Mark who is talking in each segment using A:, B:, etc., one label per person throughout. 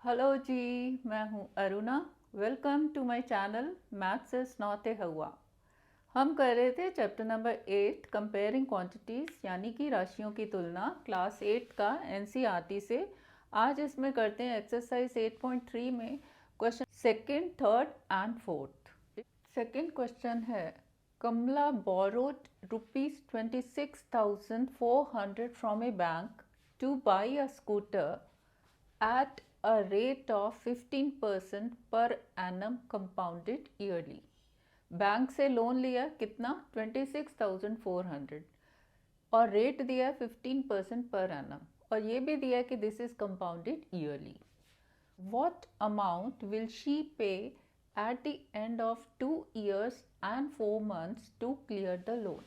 A: Hello जी, मैं हूँ Aruna. Welcome to my channel maths is not a हुआ। हम कर रहे थे चैप्टर नंबर 8 कंपेयरिंग क्वांटिटीज़ यानी कि राशियों की तुलना, क्लास 8 का एनसीईआरटी से। आज इसमें करते हैं एक्सरसाइज 8.3 में question second, third and fourth. Second question है, कमला borrowed rupees 26,400 from a bank to buy a scooter at a rate of 15% per annum compounded yearly। Bank से लोन लिया कितना 26,400 और रेट दिया 15% पर एनम, और ये भी दिया कि this is compounded yearly. What amount will she pay at the end of 2 years and 4 months to clear the loan?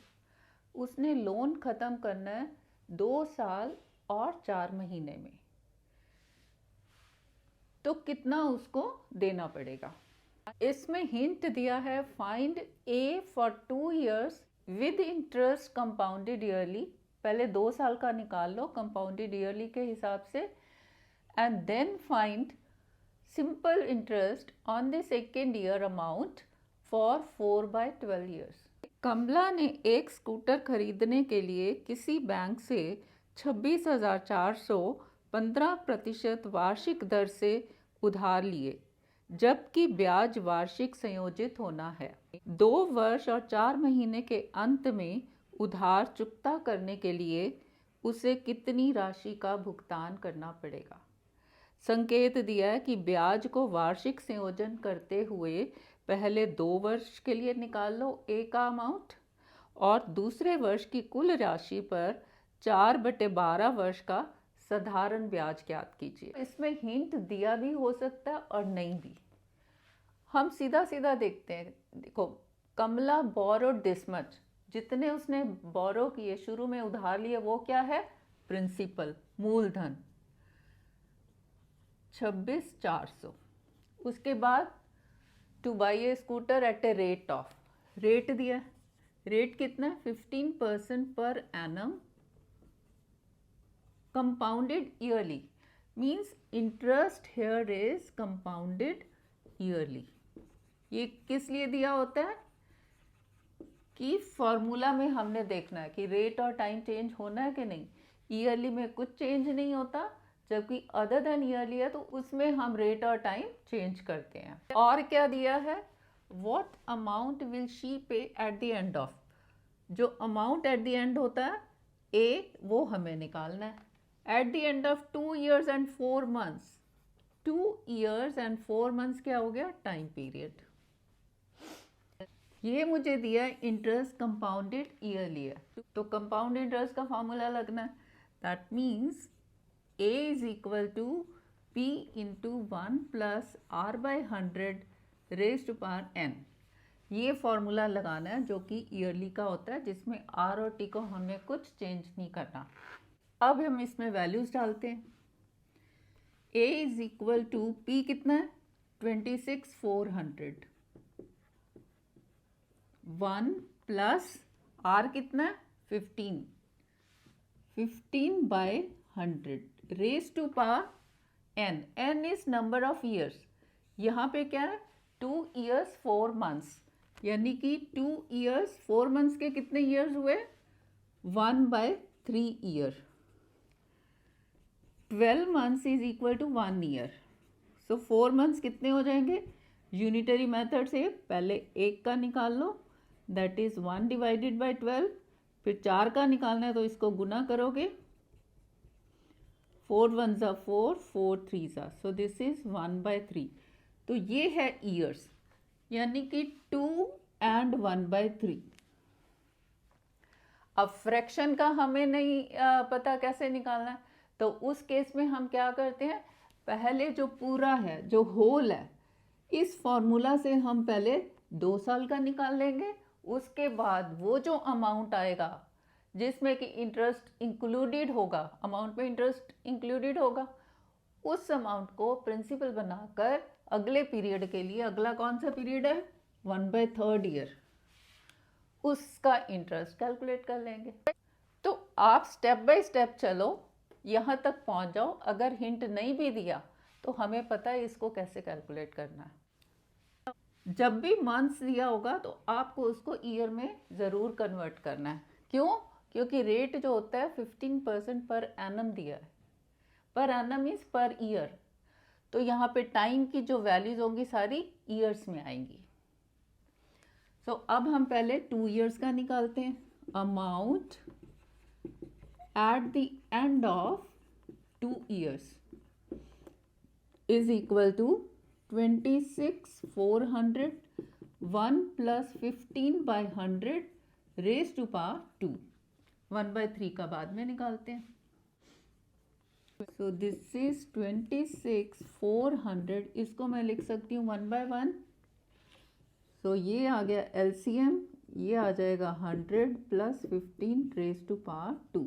A: उसने लोन ख़त्म करना है 2 साल और 4 महीने में, तो कितना उसको देना पड़ेगा। इसमें हिंट दिया है, find A for 2 years with interest compounded yearly. पहले 2 साल का निकाल लो कंपाउंडेड ईयरली के हिसाब से, and then find simple interest on the second year amount for 4/12 years। Kamala ने एक स्कूटर खरीदने के लिए किसी बैंक से 26,400 15% वार्षिक दर से उधार लिए, जबकि ब्याज वार्षिक संयोजित होना है। 2 वर्ष और 4 महीने के अंत में उधार चुकता करने के लिए उसे कितनी राशि का भुगतान करना पड़ेगा। संकेत दिया है कि ब्याज को वार्षिक संयोजन करते हुए पहले 2 वर्ष के लिए निकाल लो ए का अमाउंट, और दूसरे वर्ष की कुल राशि पर 4/12 वर्ष का साधारण ब्याज ज्ञात कीजिए। इसमें हिंट दिया भी हो सकता है और नहीं भी। हम सीधा सीधा देखते हैं। देखो, कमला बोरोड दिस मच, जितने उसने बोरो किए, शुरू में उधार लिए, वो क्या है, प्रिंसिपल, मूलधन 26,400। उसके बाद to buy a scooter at a rate of, rate दिया, रेट कितना, 15% per annum compounded yearly, means interest here is compounded yearly. ये किस लिए दिया होता है कि फॉर्मूला में हमने देखना है कि रेट और टाइम चेंज होना है कि नहीं। ईयरली में कुछ चेंज नहीं होता, जबकि अदर देन ईयरली है तो उसमें हम रेट और टाइम चेंज करते हैं। और क्या दिया है, व्हाट अमाउंट विल शी पे एट द एंड ऑफ, जो अमाउंट एट द एंड होता है ए, वो हमें निकालना है। Eight the end of 2 years and 4 months, 2 years and 4 months क्या हो गया, टाइम पीरियड। ये मुझे दिया है इंटरेस्ट कंपाउंडेड ईयरली है, तो कंपाउंड इंटरेस्ट का फॉर्मूला लगना है। That means A is equal to P into 1 plus R/100 raised to power n। ये फॉर्मूला लगाना है जो कि ईयरली का होता है, जिसमें R और T को हमें कुछ चेंज नहीं करना। अब हम इसमें वैल्यूज डालते हैं। A is equal to P कितना है, 26,400, 1 प्लस R कितना है, 15, 15/100 raise to power n। n is number of years, यहाँ पे क्या है, 2 years 4 months, यानी कि 2 years 4 months के कितने ईयर्स हुए, 1/3 year। 12 months is equal to 1 year, so 4 months कितने हो जाएंगे, यूनिटरी मेथड से पहले 1 का निकाल लो, दैट इज 1/12, फिर 4 का निकालना है तो इसको गुना करोगे, 4 1s are 4, 4 3s are, so this is 1/3। तो ये है ईयर्स, यानी कि 2 and 1/3। अब फ्रैक्शन का हमें नहीं पता कैसे निकालना है, तो उस केस में हम क्या करते हैं, पहले जो पूरा है, जो होल है, इस फॉर्मूला से हम पहले 2 साल का निकाल लेंगे। उसके बाद वो जो अमाउंट आएगा जिसमें कि इंटरेस्ट इंक्लूडेड होगा, अमाउंट में इंटरेस्ट इंक्लूडेड होगा, उस अमाउंट को प्रिंसिपल बनाकर अगले पीरियड के लिए, अगला कौन सा पीरियड है, 1/3 year, उसका इंटरेस्ट कैलकुलेट कर लेंगे। तो आप स्टेप बाय स्टेप चलो, यहाँ तक पहुँच जाओ। अगर हिंट नहीं भी दिया तो तो हमें पता है इसको कैसे कैलकुलेट करना है। जब भी मंथ्स दिया होगा तो आपको उसको ईयर में ज़रूर कन्वर्ट करना है। क्यों? क्योंकि रेट जो होता है 15% पर एनम दिया है। Per annum is per year, तो यहाँ पे टाइम की जो वैल्यूज होंगी सारी ईयर्स में आएंगी। तो अब हम पहले 2 ईयर्स का निकालते हैं। Amount at the end of 2 years is equal to 26,400 1 plus 15 by 100 raise to power 2। 1/3 का बाद में निकालते हैं। सो दिस इज 26,400, इसको मैं लिख सकती हूँ 1/1। सो ये आ गया एलसीएम, ये आ जाएगा 100 plus 15 raise to power 2।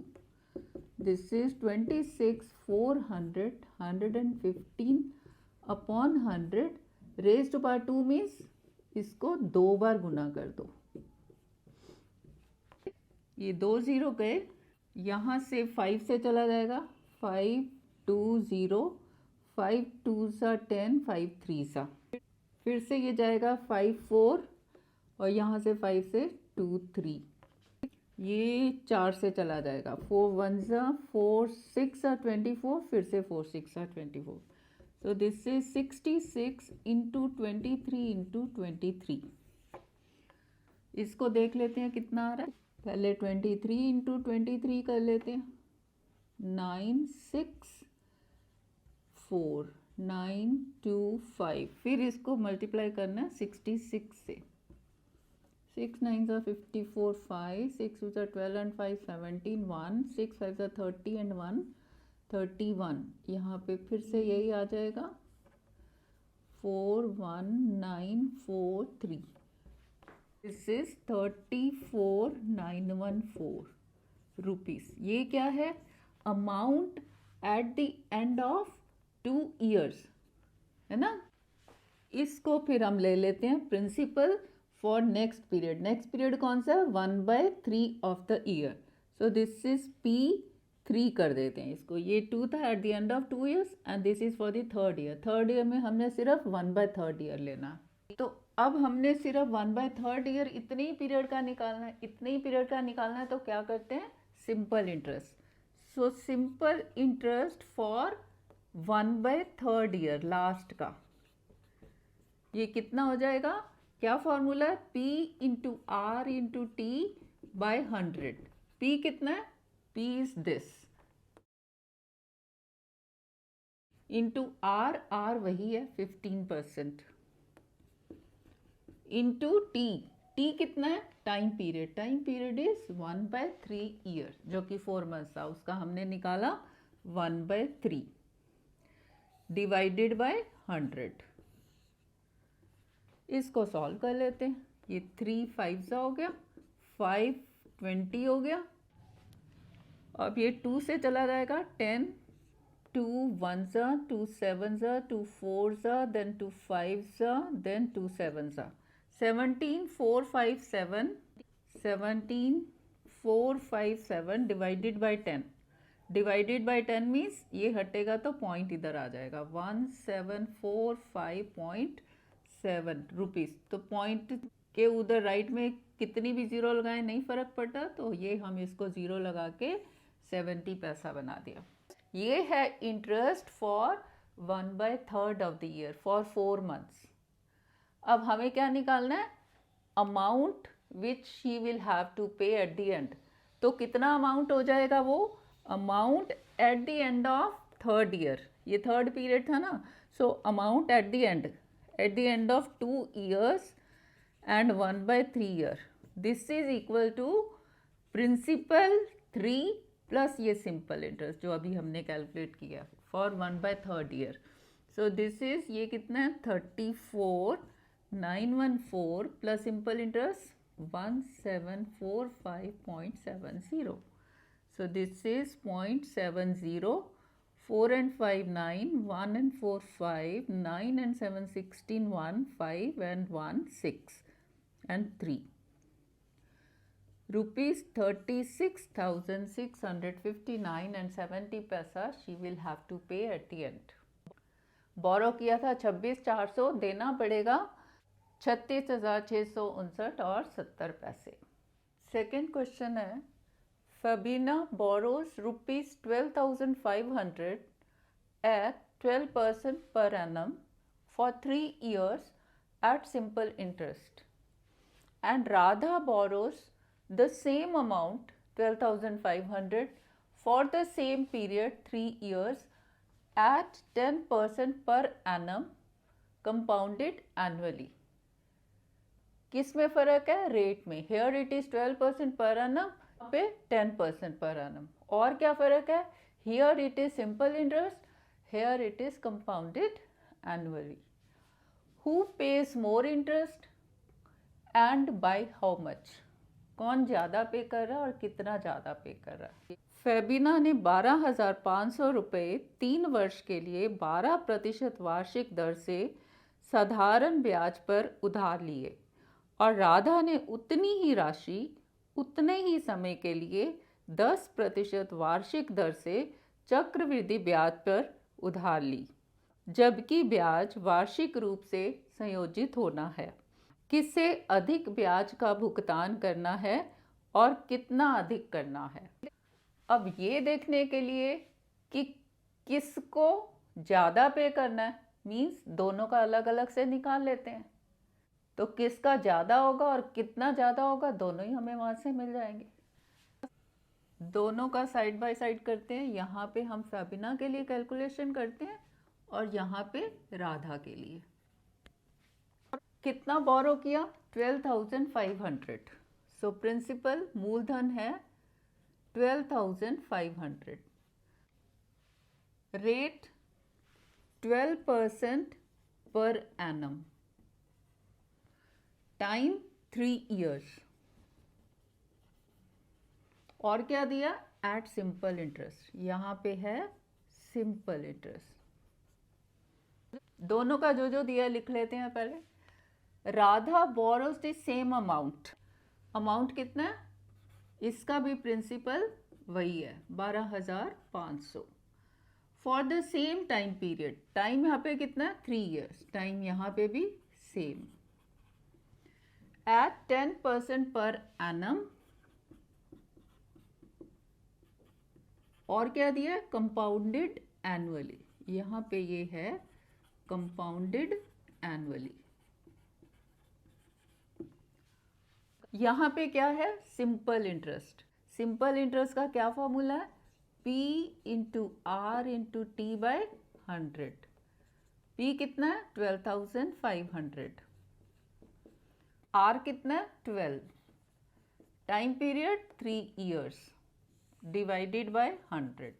A: This is 26,400 115 upon 100 raise to power 2 means इसको 2 बार गुना कर दो। ये 2 0 गए, यहाँ से 5 से चला जाएगा 5 2 0, 5 2 सा 10, 5 3 सा, फिर से ये जाएगा 5 4 और यहाँ से 5 से 2 3, ये 4 से चला जाएगा 4 1 सा 4 6 सा 24, फिर से 4 6 सा 24। सो दिस इज 66 इंटू 23 इंटू 23। इसको देख लेते हैं कितना आ रहा है। पहले 23 इंटू 23 कर लेते हैं। 9 6 4 9 2 5, फिर इसको मल्टीप्लाई करना है 66 से। 6 9 सा 54, 5 6 2 सा 12 एंड 5 17, 1 6 5 सा 30 एंड 1 31। यहाँ पे फिर से यही आ जाएगा 41943। This is 34,914 rupees. ये क्या है? Amount at the end of 2 years, है ना। इसको फिर हम ले लेते हैं principal for next period. Next period कौन सा है? 1/3 of the year. So this is P3 कर देते हैं इसको। ये 2 था at the end of 2 years and this is for the 3rd year. 3rd year में हमने सिर्फ 1/3 ईयर लेना। तो अब हमने सिर्फ 1/3 ईयर इतने ही पीरियड का निकालना है। इतने ही पीरियड का निकालना है तो क्या करते हैं? Simple interest. So simple interest for 1/3 year last का, ये कितना हो जाएगा? क्या फॉर्मूला है? P into R into T by 100। P कितना है? P is this into R वही है 15%, इंटू टी कितना है? Time period. Time period is 1/3 year, जो कि 4 मंथ्स था, उसका हमने निकाला 1/3 डिवाइडेड बाय 100। इसको सॉल्व कर लेते हैं। ये 3 5 सा हो गया, 5 20 हो गया। अब ये 2 से चला जाएगा 10, 2 1 सा 2 7 सा 2 4 सा देन 2 5 सा देन 2 7 सा 17 4 5 7 17 4 5 7 divided by 10। Divided by 10 means ये हटेगा तो पॉइंट इधर आ जाएगा 1745.7 रुपीज़। तो पॉइंट के उधर राइट में कितनी भी ज़ीरो लगाएं नहीं फ़र्क पड़ता, तो ये हम इसको ज़ीरो लगा के 70 पैसा बना दिया। ये है interest for 1/3 of the year for 4 months. अब हमें क्या निकालना है? Amount which he will have to pay at the end. तो कितना अमाउंट हो जाएगा वो? Amount at the end of 3rd year, ये 3rd पीरियड था ना। So amount at the end of 2 years and 1/3 year, this is equal to principal 3 plus ये simple interest जो अभी हमने कैलकुलेट किया for 1/3 year. So this is, ये कितना है? 34,914 plus simple interest 1745.70। So this is 0.70, 4 and 5 9, 1 and 4 5, 9 and 7 16, 1 5 and 1 6 and 3 rupees 36,659 and 70 paisa she will have to pay at the end. बोरो किया था 26,400, देना पड़ेगा 36,659 और 70 पैसे। सेकेंड क्वेश्चन है, Fabina borrows rupees 12,500 at 12% per annum for 3 years at simple interest, and Radha borrows the same amount 12,500 for the same period 3 years at 10% per annum compounded annually. किस में फ़र्क है? रेट में। हेयर इट इज़ 12% पर annum, पे 10% पर annum। और क्या फ़र्क है? Here it is simple interest, here it is compounded annually. Who pays more interest and by how much? कौन ज़्यादा पे कर रहा है और कितना ज़्यादा पे कर रहा है? फेबिना ने 12,500 रुपये 3 वर्ष के लिए 12% वार्षिक दर से साधारण ब्याज पर उधार लिए, और राधा ने उतनी ही राशि उतने ही समय के लिए 10% वार्षिक दर से चक्रवृद्धि ब्याज पर उधार ली, जबकि ब्याज वार्षिक रूप से संयोजित होना है। किससे अधिक ब्याज का भुगतान करना है और कितना अधिक करना है? अब ये देखने के लिए कि किसको ज़्यादा पे करना है, मीन्स दोनों का अलग अलग से निकाल लेते हैं। तो किसका ज़्यादा होगा और कितना ज़्यादा होगा, दोनों ही हमें वहाँ से मिल जाएंगे। दोनों का साइड बाय साइड करते हैं। यहाँ पे हम फेबिना के लिए कैलकुलेशन करते हैं और यहाँ पे राधा के लिए। कितना बोरो किया? 12,500। सो प्रिंसिपल मूलधन है 12,500। Rate 12% per annum. Time 3 years। और क्या दिया? At simple interest. यहाँ पे है सिंपल इंटरेस्ट। दोनों का जो जो दिया लिख लेते हैं पहले। Radha borrows the same amount. Amount कितना है? इसका भी प्रिंसिपल वही है 12,500 for the same time period. Time यहाँ पे कितना है? 3 years। टाइम यहाँ पे भी सेम एट 10% पर एनम। और क्या दिया? Compounded annually. यहाँ पे ये है कंपाउंडेड एनुअली। यहाँ पे क्या है? Simple interest. सिंपल इंटरेस्ट का क्या फॉर्मूला है? P into R into T by 100। P कितना है? 12,500। R कितना है? 12। Time period 3 years divided by 100।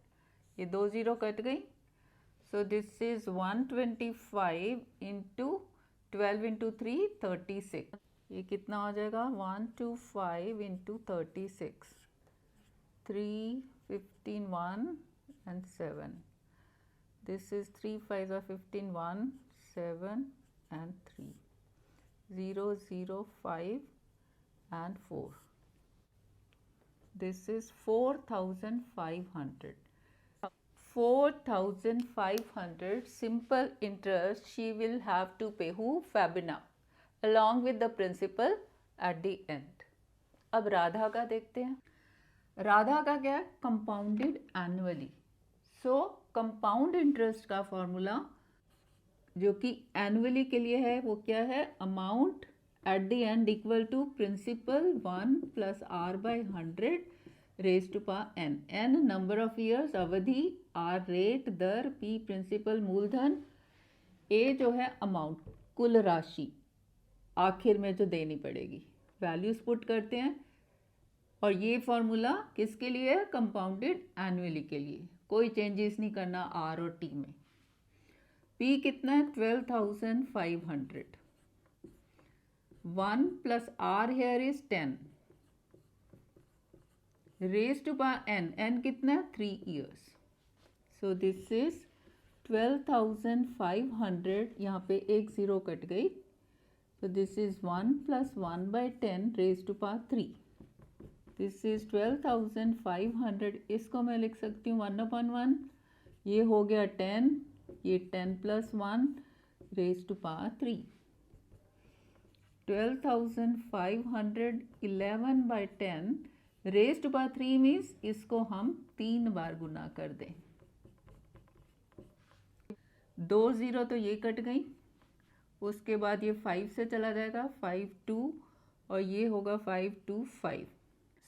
A: ये 2 0 कट गई। So this is 125 into 12 into 3 36। ये कितना हो जाएगा? 125 into 36 3 15 1 and 7। This is 3 5 are 15 1 7 and 3 0 0 5 and 4। This is 4,500। 4,500 simple interest she will have to pay. Who? Fabina, along with the principal at the end। अब राधा का देखते हैं। राधा का क्या है? Compounded annually. So compound interest का फॉर्मूला जो कि एनुअली के लिए है वो क्या है? Amount at the end equal to principal 1 plus R by 100 raise to power N. N number of years, अवधि, आर रेट, दर, पी प्रिंसिपल मूलधन, ए जो है अमाउंट कुल राशि आखिर में जो देनी पड़ेगी। वैल्यूज पुट करते हैं और ये फॉर्मूला किसके लिए है? कंपाउंडेड एनुअली के लिए। कोई चेंजेस नहीं करना आर और टी में। पी कितना है? 12,500। 1 plus R here is 10 raise to power N. N कितना है? 3 years। So this is 12,500। यहाँ पे एक जीरो कट गई। So this is 1 plus 1 by 10 raised to power 3। This is 12,500। इसको मैं लिख सकती हूँ 1/1। ये हो गया 10 ये 10 + 1 raised to power 3. 12,511 by 10 raised to power 3 means इसको हम 3 बार गुना कर दें. 2 0 तो ये कट गई, उसके बाद ये 5 से चला जाएगा, 5 2 और ये होगा 5 2 5.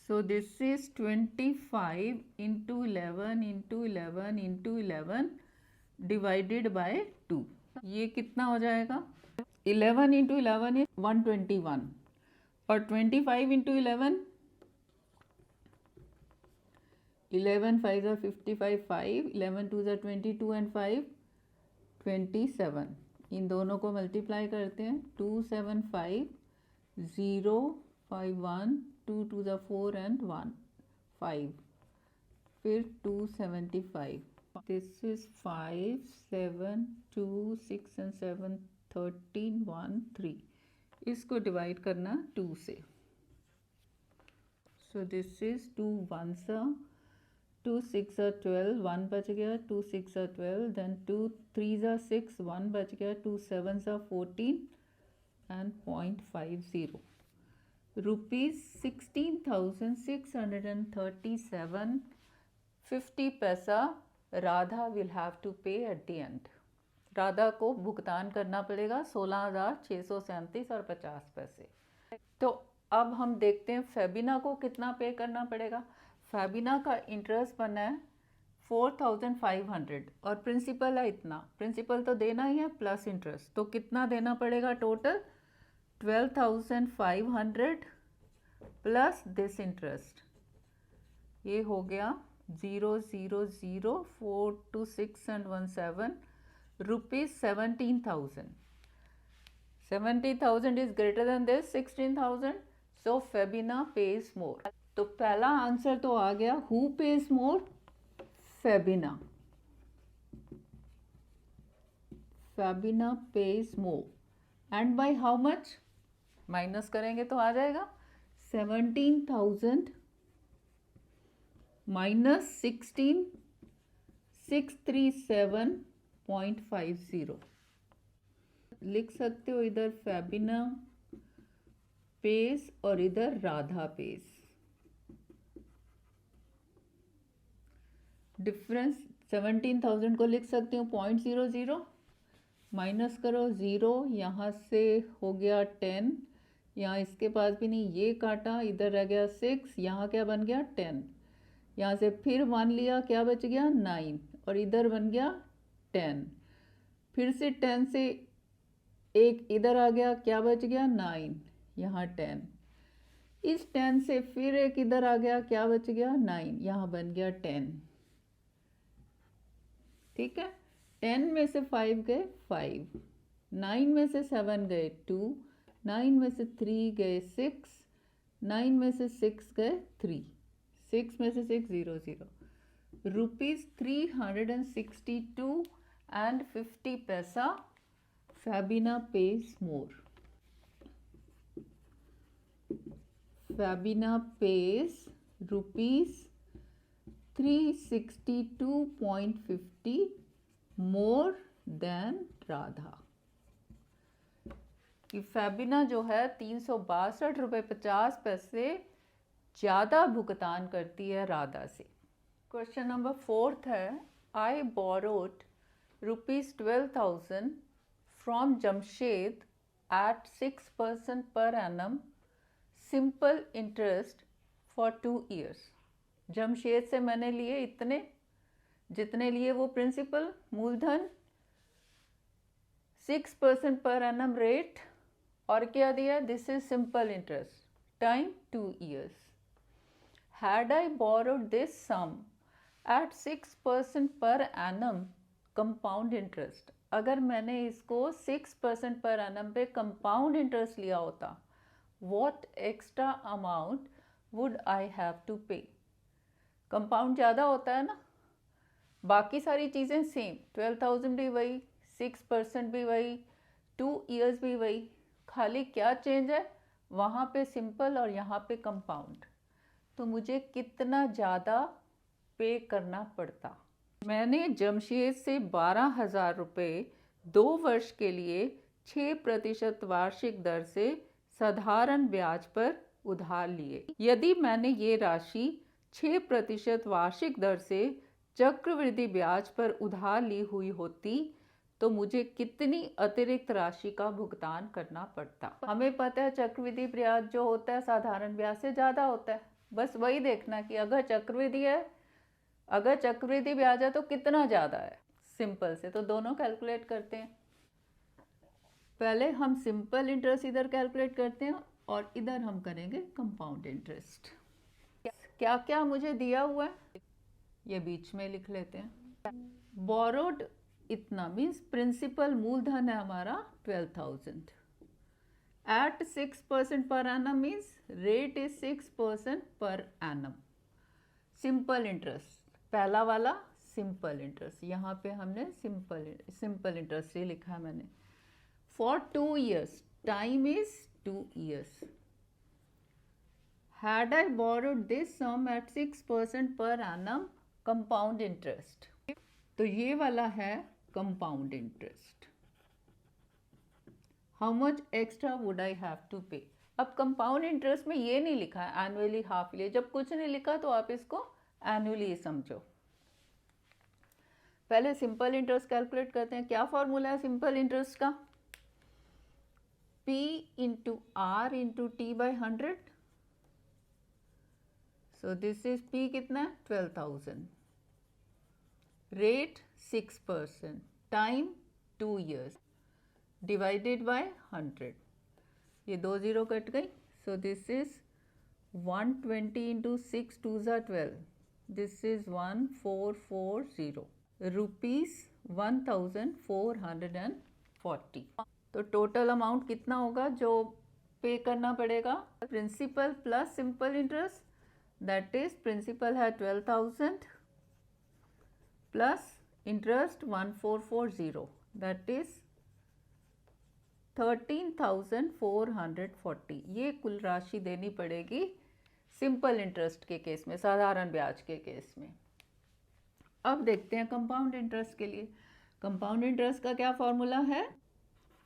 A: So this is 25 into 11 into 11 into 11 divided by 2. ये कितना हो जाएगा? 11 into 11 is 121 और 25 into 11 11 5 are 55 5 11 2 are 22 and 5 27. इन दोनों को मल्टीप्लाई करते हैं. 2 7 5 0 5 1 2 2 are 4 and 1 5. फिर 275. This is 5 7 2 6 and 7 13 1 3. इसको डिवाइड करना 2 से. So this is 2 1s are 2 6 are 12, 1 बच गया, 2 6 are 12, then 2 3s are 6, 1 बच गया, 2 7s are 14 and 0.50. Rupees 16,637 50 पैसा Radha will have to pay at the end. Radha को भुगतान करना पड़ेगा 16,637 और 50 पैसे. तो अब हम देखते हैं फेबिना को कितना पे करना पड़ेगा. फेबिना का इंटरेस्ट बना है 4,500 और प्रिंसिपल है इतना. प्रिंसिपल तो देना ही है प्लस इंटरेस्ट, तो कितना देना पड़ेगा टोटल? 12,500 plus this interest. ये हो गया 0 0 0 4 2 6 and 1 7 rupees 17,000. 70,000 is greater than this 16,000, so Febina pays more. तो पहला आंसर तो आ गया. Who pays more? Febina. Febina pays more. And by how much? Minus करेंगे तो आ जाएगा 17,000 minus 16 637.50. लिख सकते हो इधर फेबिना पेस और इधर राधा पेस. डिफरेंस 17,000 को लिख सकती हूँ 0.00 माइनस करो 0, यहाँ से हो गया 10, यहाँ इसके पास भी नहीं, ये काटा, इधर रह गया 6, यहाँ क्या बन गया 10, यहाँ से फिर 1 लिया, क्या बच गया 9 और इधर बन गया 10. फिर से 10 से एक इधर आ गया, क्या बच गया 9, यहाँ 10. इस 10 से फिर एक इधर आ गया, क्या बच गया 9, यहाँ बन गया 10. ठीक है. 10 में से 5 गए 5, 9 में से 7 गए 2, 9 में से 3 गए 6, 9 में से 6 गए 3, 6 में से 6 0 0. रुपीज 362 and 50 पैसा. Fabina pays more. Fabina pays rupees 362.50 more than Radha. कि फेबिना जो है 362 रुपये 50 पैसे ज़्यादा भुगतान करती है राधा से. क्वेश्चन नंबर 4 है. I borrowed ₹12,000 from Jamshed at 6% per annum simple interest for 2 years. Jamshed से मैंने लिए इतने जितने लिए वो प्रिंसिपल मूलधन, 6% पर एनम रेट और क्या दिया, this is simple interest, time 2 years. Had I borrowed this sum at 6% per annum compound interest, अगर मैंने इसको 6% पर एनम पे कंपाउंड इंटरेस्ट लिया होता, what extra amount would I have to pay? Compound ज़्यादा होता है ना, बाकी सारी चीज़ें सेम, 12,000 भी वही, 6% भी वही, 2 years भी वही, खाली क्या चेंज है, वहाँ पे सिंपल और यहाँ पे कंपाउंड. तो मुझे कितना ज़्यादा पे करना पड़ता. मैंने जमशेद से 12,000 रुपये 2 वर्ष के लिए 6% वार्षिक दर से साधारण ब्याज पर उधार लिए। यदि मैंने ये राशि 6% वार्षिक दर से चक्रवृद्धि ब्याज पर उधार ली हुई होती तो मुझे कितनी अतिरिक्त राशि का भुगतान करना पड़ता। हमें पता है चक्रवृद्धि ब्याज जो होता है साधारण ब्याज से ज़्यादा होता है। बस वही देखना कि अगर चक्रवृद्धि ब्याज है तो कितना ज़्यादा है। सिंपल से तो दोनों कैलकुलेट करते हैं। पहले हम सिंपल इंटरेस्ट इधर कैलकुलेट करते हैं और इधर हम करेंगे कंपाउंड इंटरेस्ट। क्या क्या मुझे दिया हुआ है ये बीच में लिख लेते हैं। बोरोड इतना मीन्स प्रिंसिपल मूलधन है हमारा 12,000 eight 6% per annum means rate is 6% per annum. Simple interest पहला वाला सिंपल इंटरेस्ट, यहाँ पे हमने सिंपल इंटरेस्ट ही लिखा है मैंने। For 2 years, time is 2 years. Had I borrowed this sum at 6% per annum compound interest, तो ये वाला है compound interest. How much extra would I have to pay? अब compound interest में ये नहीं लिखा है annually half yearly। जब कुछ नहीं लिखा तो आप इसको annually समझो। पहले सिंपल इंटरेस्ट कैलकुलेट करते हैं। क्या फॉर्मूला है सिंपल इंटरेस्ट का? P into R into T by 100। So this is P कितना है 12,000, rate 6%, time 2 years, divided by 100। ये 2 0 कट गई। सो दिस इज 120 इंटू 6 2 ज़ा 12, दिस इज 1440 रुपीज़ 1,440। तो टोटल अमाउंट कितना होगा जो पे करना पड़ेगा? Principal plus simple interest, that is principal है 12,000 प्लस इंटरेस्ट 1440, दैट इज 13,440। ये कुल राशि देनी पड़ेगी सिंपल इंटरेस्ट के केस में, साधारण ब्याज के केस में। अब देखते हैं कंपाउंड इंटरेस्ट के लिए। कंपाउंड इंटरेस्ट का क्या फॉर्मूला है?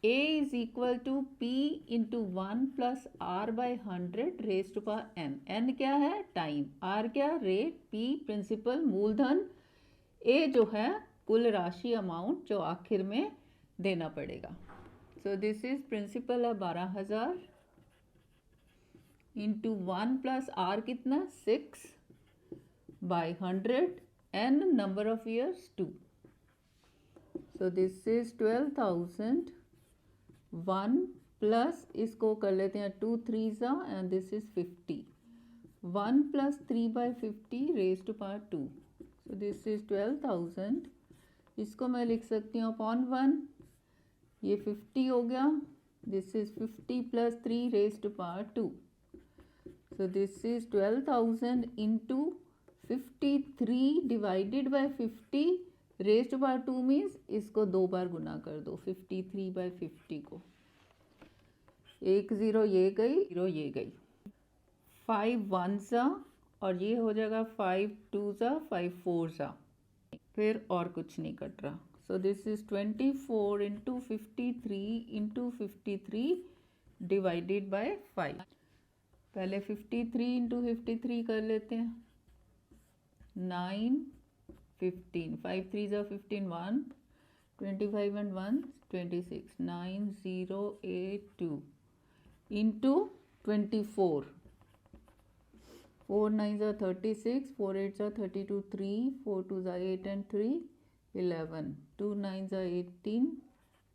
A: A is equal to P into 1 plus R by 100 raise to power n। n क्या है? टाइम। R क्या? रेट। P प्रिंसिपल मूलधन। A जो है कुल राशि अमाउंट जो आखिर में देना पड़ेगा। सो दिस इज प्रिंसिपल है 12,000 इंटू 1 प्लस R कितना? 6 by 100, n number of years 2। So this is 12,000 1 plus इसको कर लेते हैं 2 3 ज़ा and this is 50, 1 plus 3 by 50 raise to power 2। So this is 12,000। इसको मैं लिख सकती हूँ अपॉन 1, ये 50 हो गया। This is 50 plus 3 raise to power 2। So this is 12,000 into 53 divided by 50 raise to power 2 means इसको 2 बार गुना कर दो 53 बाई 50 को। 1 0 ये गई, 0 ये गई, 5 1 ज़ा और ये हो जाएगा 5 2 ज़ा 5 4 ज़ा, फिर और कुछ नहीं कट रहा। सो this is 24 into 53 into 53 divided by 5। पहले 53 इंटू 53 कर लेते हैं। 9 15, 5 3 ज़ा 15, 1 25 and 1 26, 9 0 8 2 इंटू 24, 4 9 ज़ा 36, 4 8 ज़ा 32, 3 4 2 ज़ा 8 and 3 11, 2 9 ज़ा 18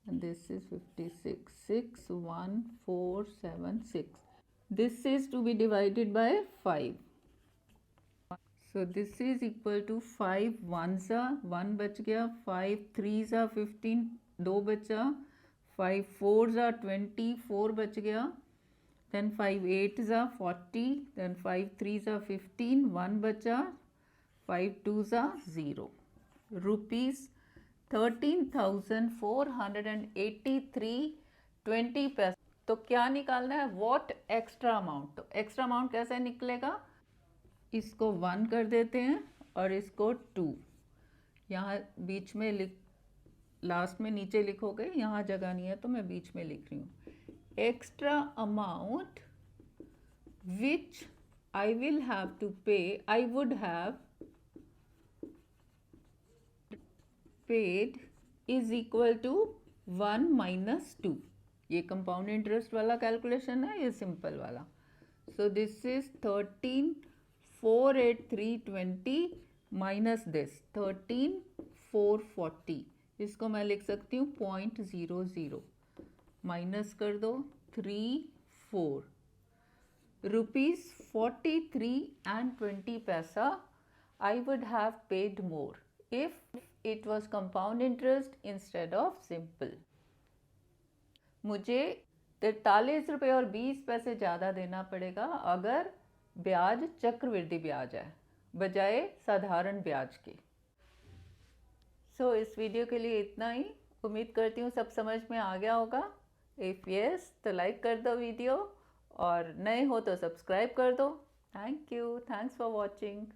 A: and this is 56, 6 1 4 7 6। This is to be divided by 5. So this is equal to 5 1 ज़ा 1 बच गया, 5 3 ज़ा 15 2 बचा, 5 4 ज़ा 20 4 बच गया, then 5 8 ज़ा 40, then 5 3 ज़ा 15 1 बचा, 5 2 ज़ा 0, रुपीज़ 13,483 20 पैसे। तो क्या निकालना है? What extra amount. तो एक्स्ट्रा अमाउंट कैसे निकलेगा? इसको 1 कर देते हैं और इसको 2, यहाँ बीच में लास्ट में नीचे लिखोगे, यहाँ जगह नहीं है तो मैं बीच में लिख रही हूँ। Extra amount which I will have to pay, I would have paid is equal to 1 minus 2। ये कंपाउंड इंटरेस्ट वाला कैलकुलेशन है, ये सिंपल वाला। सो दिस इज 13,48320 माइनस दिस 13,440। इसको मैं लिख सकती हूँ 0.00 माइनस कर दो 34 रुपीज 43 and 20 पैसा। I would have paid more if it was compound interest instead of simple। मुझे 43 रुपये और 20 पैसे ज़्यादा देना पड़ेगा अगर ब्याज चक्रवृद्धि ब्याज है बजाय साधारण ब्याज के। इस वीडियो के लिए इतना ही। उम्मीद करती हूँ सब समझ में आ गया होगा। इफ़ यस तो लाइक कर दो वीडियो, और नए हो तो सब्सक्राइब कर दो। Thank you, thanks for watching.